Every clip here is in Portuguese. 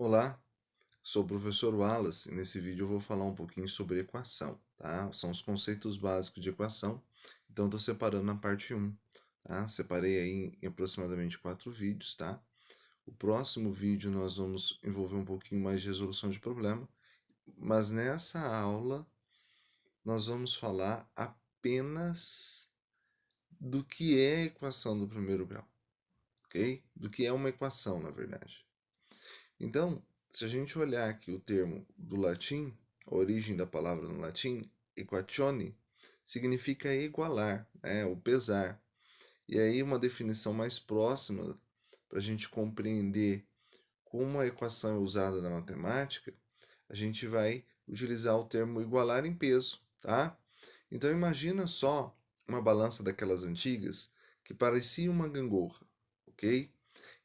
Olá, sou o professor Wallace e nesse vídeo eu vou falar um pouquinho sobre equação, tá? São os conceitos básicos de equação, então estou separando na parte 1, tá? Separei aí em aproximadamente 4 vídeos, tá? O próximo vídeo nós vamos envolver um pouquinho mais de resolução de problema, mas nessa aula nós vamos falar apenas do que é a equação do primeiro grau, ok? Do que é uma equação, na verdade. Então, se a gente olhar aqui o termo do latim, a origem da palavra no latim, equatione, significa igualar, ou pesar. E aí uma definição mais próxima para a gente compreender como a equação é usada na matemática, a gente vai utilizar o termo igualar em peso, tá? Então imagina só uma balança daquelas antigas que parecia uma gangorra, ok?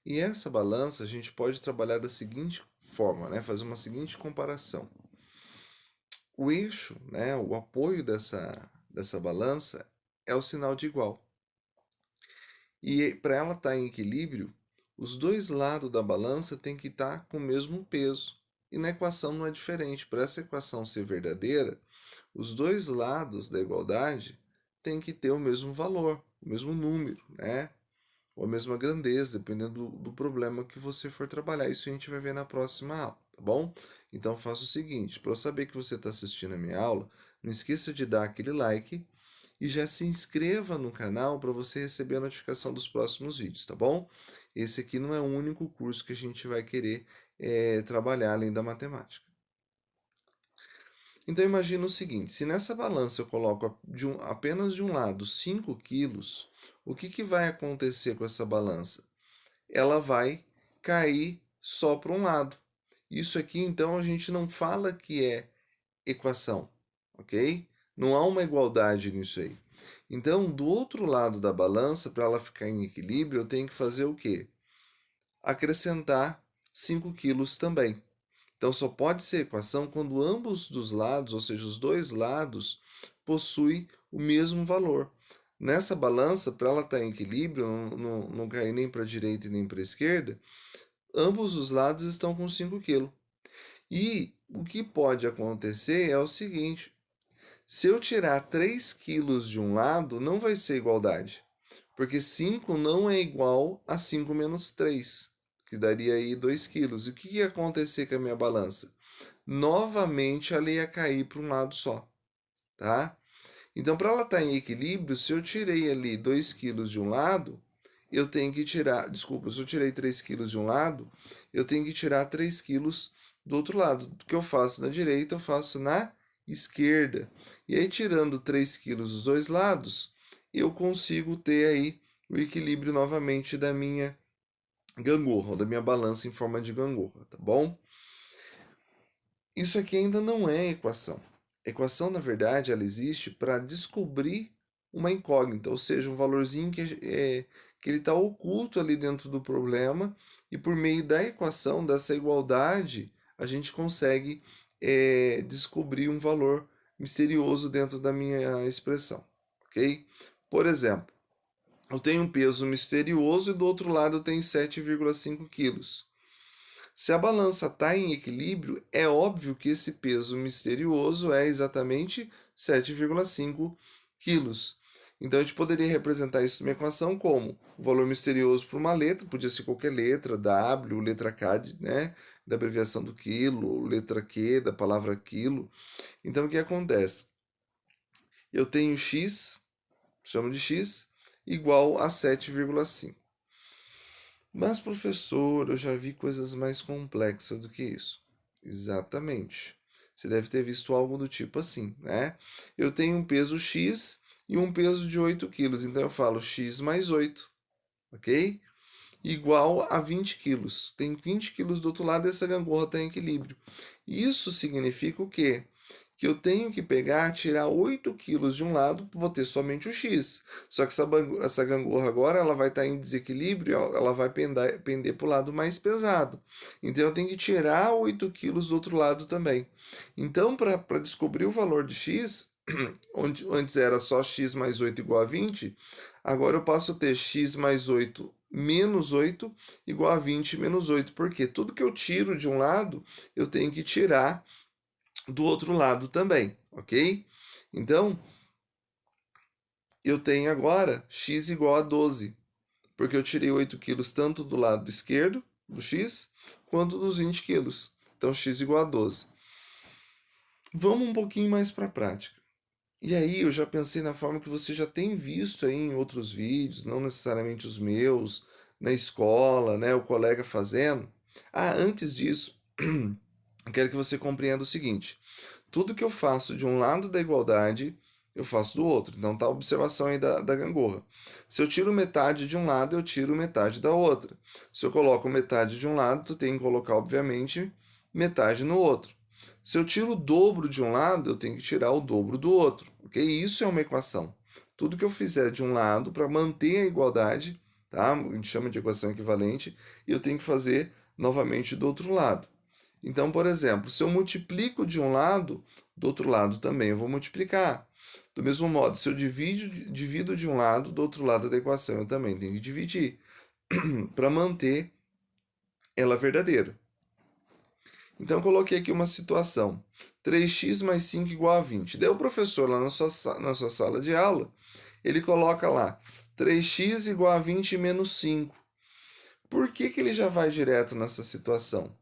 E essa balança a gente pode trabalhar da seguinte forma, né? Fazer uma seguinte comparação. O eixo, né, o apoio dessa balança é o sinal de igual. E para ela estar em equilíbrio, os dois lados da balança têm que estar com o mesmo peso. E na equação não é diferente. Para essa equação ser verdadeira, os dois lados da igualdade têm que ter o mesmo valor, o mesmo número, né? Ou a mesma grandeza, dependendo do problema que você for trabalhar. Isso a gente vai ver na próxima aula, tá bom? Então faça o seguinte, para eu saber que você está assistindo a minha aula, não esqueça de dar aquele like e já se inscreva no canal para você receber a notificação dos próximos vídeos, tá bom? Esse aqui não é o único curso que a gente vai querer trabalhar além da matemática. Então imagina o seguinte, se nessa balança eu coloco apenas de um lado 5 quilos, o que vai acontecer com essa balança? Ela vai cair só para um lado. Isso aqui então a gente não fala que é equação, ok? Não há uma igualdade nisso aí. Então, do outro lado da balança, para ela ficar em equilíbrio, eu tenho que fazer o quê? Acrescentar 5 quilos também. Então só pode ser equação quando ambos dos lados, ou seja, os dois lados, possuem o mesmo valor. Nessa balança, para ela estar em equilíbrio, não cair nem para a direita e nem para a esquerda, ambos os lados estão com 5 kg. E o que pode acontecer é o seguinte: se eu tirar 3 quilos de um lado, não vai ser igualdade, porque 5 não é igual a 5 menos 3, que daria aí 2 quilos. E o que ia acontecer com a minha balança? Novamente ela ia cair para um lado só, tá? Então, para ela estar em equilíbrio, se eu tirei ali 2 quilos de um lado, eu tenho que tirar, desculpa, se eu tirei 3 quilos de um lado, eu tenho que tirar 3 quilos do outro lado. O que eu faço na direita, eu faço na esquerda. E aí, tirando 3 quilos dos dois lados, eu consigo ter aí o equilíbrio novamente da minha gangorra, da minha balança em forma de gangorra, tá bom? Isso aqui ainda não é equação. A equação, na verdade, ela existe para descobrir uma incógnita, ou seja, um valorzinho que ele está oculto ali dentro do problema, e por meio da equação, dessa igualdade, a gente consegue descobrir um valor misterioso dentro da minha expressão, ok? Por exemplo, eu tenho um peso misterioso e do outro lado eu tenho 7,5 quilos. Se a balança está em equilíbrio, é óbvio que esse peso misterioso é exatamente 7,5 quilos. Então a gente poderia representar isso numa equação como o valor misterioso para uma letra, podia ser qualquer letra, W, letra K, né, da abreviação do quilo, letra Q, da palavra quilo. Então o que acontece? Eu tenho x, chamo de x, igual a 7,5. Mas, professor, eu já vi coisas mais complexas do que isso. Exatamente. Você deve ter visto algo do tipo assim, né? Eu tenho um peso X e um peso de 8 quilos. Então eu falo X mais 8, ok? Igual a 20 quilos. Tem 20 quilos do outro lado e essa gangorra está em equilíbrio. Isso significa o quê? Que eu tenho que pegar, tirar 8 quilos de um lado, vou ter somente o X. Só que essa gangorra agora ela vai estar em desequilíbrio, ela vai pender para o lado mais pesado. Então eu tenho que tirar 8 quilos do outro lado também. Então, para descobrir o valor de X, onde antes era só X mais 8 igual a 20, agora eu passo a ter X mais 8 menos 8 igual a 20 menos 8. Porque tudo que eu tiro de um lado, eu tenho que tirar do outro lado também, ok? Então, eu tenho agora x igual a 12, porque eu tirei 8 quilos tanto do lado esquerdo do x, quanto dos 20 quilos. Então, x igual a 12. Vamos um pouquinho mais para a prática. E aí eu já pensei na forma que você já tem visto aí em outros vídeos, não necessariamente os meus, na escola, né, o colega fazendo. Ah, antes disso, eu quero que você compreenda o seguinte: tudo que eu faço de um lado da igualdade, eu faço do outro. Então tá a observação aí da gangorra. Se eu tiro metade de um lado, eu tiro metade da outra. Se eu coloco metade de um lado, tu tem que colocar, obviamente, metade no outro. Se eu tiro o dobro de um lado, eu tenho que tirar o dobro do outro. Ok? Isso é uma equação. Tudo que eu fizer de um lado para manter a igualdade, tá? A gente chama de equação equivalente, e eu tenho que fazer novamente do outro lado. Então, por exemplo, se eu multiplico de um lado, do outro lado também eu vou multiplicar. Do mesmo modo, se eu divido de um lado, do outro lado da equação eu também tenho que dividir para manter ela verdadeira. Então, eu coloquei aqui uma situação: 3x mais 5 igual a 20. Daí o professor, lá na sua sala de aula, ele coloca lá 3x igual a 20 menos 5. Por que ele já vai direto nessa situação?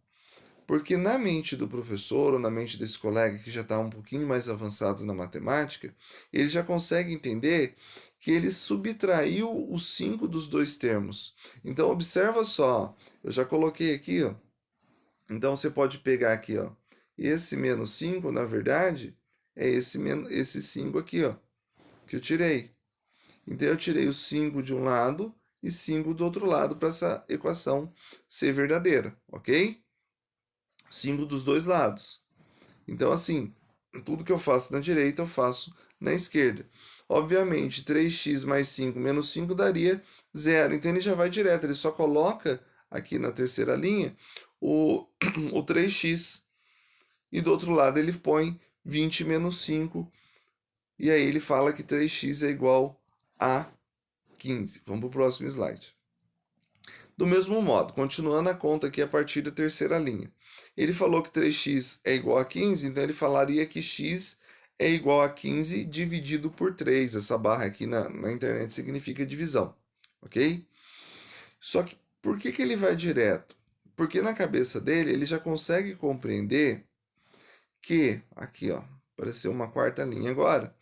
Porque na mente do professor ou na mente desse colega que já está um pouquinho mais avançado na matemática, ele já consegue entender que ele subtraiu o 5 dos dois termos. Então, observa só, eu já coloquei aqui, ó. Então, você pode pegar aqui, ó, esse menos 5, na verdade, é esse 5 aqui, ó, que eu tirei. Então, eu tirei o 5 de um lado e 5 do outro lado para essa equação ser verdadeira, ok? 5 dos dois lados. Então, assim, tudo que eu faço na direita, eu faço na esquerda. Obviamente, 3x mais 5 menos 5 daria 0. Então, ele já vai direto, ele só coloca aqui na terceira linha o, o 3x. E do outro lado, ele põe 20 menos 5. E aí, ele fala que 3x é igual a 15. Vamos para o próximo slide. Do mesmo modo, continuando a conta aqui a partir da terceira linha. Ele falou que 3x é igual a 15, então ele falaria que x é igual a 15 dividido por 3. Essa barra aqui na internet significa divisão, ok? Só que por que ele vai direto? Porque na cabeça dele ele já consegue compreender que, aqui ó, apareceu uma quarta linha agora,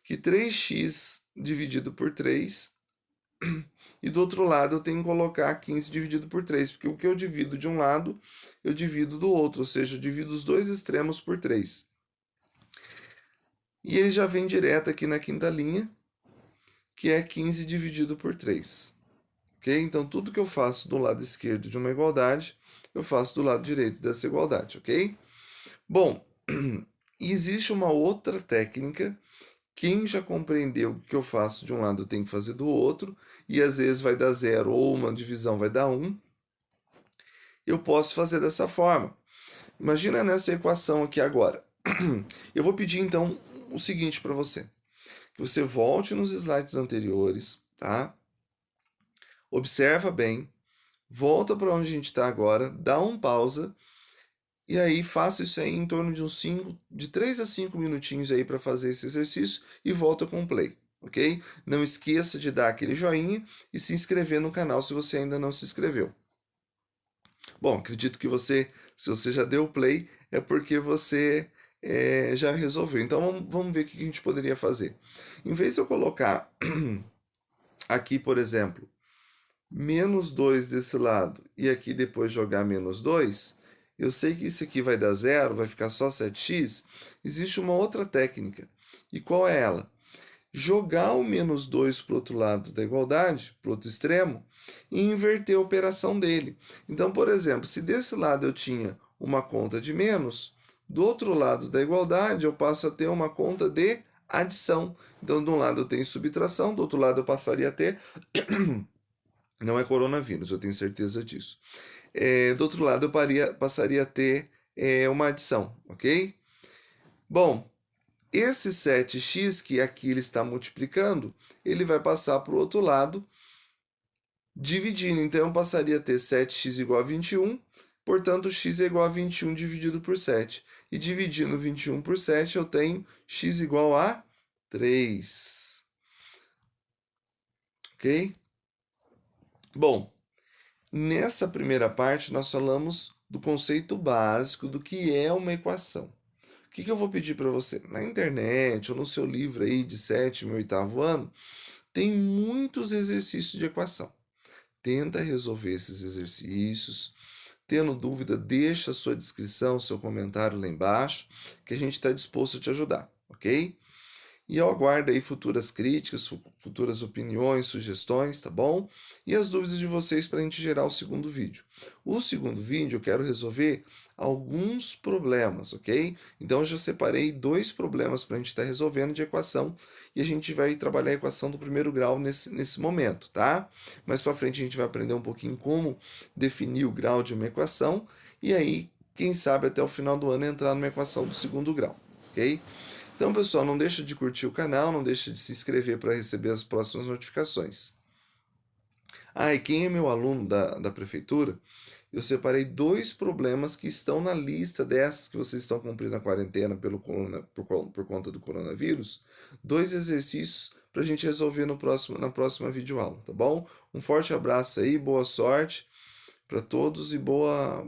que 3x dividido por 3 e do outro lado eu tenho que colocar 15 dividido por 3, porque o que eu divido de um lado, eu divido do outro, ou seja, eu divido os dois extremos por 3. E ele já vem direto aqui na quinta linha, que é 15 dividido por 3. Ok? Então, tudo que eu faço do lado esquerdo de uma igualdade, eu faço do lado direito dessa igualdade, ok? Bom, existe uma outra técnica. Quem já compreendeu que eu faço de um lado eu tenho que fazer do outro, e às vezes vai dar 0 ou uma divisão vai dar 1, eu posso fazer dessa forma. Imagina nessa equação aqui agora. Eu vou pedir então o seguinte para você: que você volte nos slides anteriores, tá? Observa bem, volta para onde a gente está agora, dá um pausa e aí faça isso aí em torno de uns 5, de 3 a 5 minutinhos aí para fazer esse exercício e volta com o play, ok? Não esqueça de dar aquele joinha e se inscrever no canal se você ainda não se inscreveu. Bom, acredito que se você já deu play, é porque você já resolveu. Então vamos ver o que a gente poderia fazer. Em vez de eu colocar aqui, por exemplo, menos 2 desse lado e aqui depois jogar menos 2, eu sei que isso aqui vai dar zero, vai ficar só 7x. Existe uma outra técnica. E qual é ela? Jogar o menos 2 para o outro lado da igualdade, para o outro extremo, e inverter a operação dele. Então, por exemplo, se desse lado eu tinha uma conta de menos, do outro lado da igualdade eu passo a ter uma conta de adição. Então, de um lado eu tenho subtração, do outro lado eu passaria a ter. Não é coronavírus, eu tenho certeza disso. Do outro lado eu passaria a ter uma adição, ok? Bom, esse 7x que aqui ele está multiplicando, ele vai passar para o outro lado Dividindo, então eu passaria a ter 7x igual a 21, portanto x é igual a 21 dividido por 7. E dividindo 21 por 7, eu tenho x igual a 3. Ok? Bom, nessa primeira parte nós falamos do conceito básico do que é uma equação. O que eu vou pedir para você? Na internet ou no seu livro aí de 7º e 8º ano, tem muitos exercícios de equação. Tenta resolver esses exercícios. Tendo dúvida, deixa a sua descrição, seu comentário lá embaixo, que a gente está disposto a te ajudar, ok? E eu aguardo aí futuras críticas, futuras opiniões, sugestões, tá bom? E as dúvidas de vocês para a gente gerar o segundo vídeo. O segundo vídeo eu quero resolver alguns problemas, ok? Então eu já separei 2 problemas para a gente estar resolvendo de equação e a gente vai trabalhar a equação do primeiro grau nesse momento, tá? Mais para frente a gente vai aprender um pouquinho como definir o grau de uma equação e aí, quem sabe até o final do ano entrar numa equação do segundo grau, ok? Então, pessoal, não deixa de curtir o canal, não deixa de se inscrever para receber as próximas notificações. Ah, e quem é meu aluno da prefeitura, eu separei 2 problemas que estão na lista dessas que vocês estão cumprindo a quarentena por conta do coronavírus. 2 exercícios para a gente resolver na próxima videoaula, tá bom? Um forte abraço aí, boa sorte para todos e boa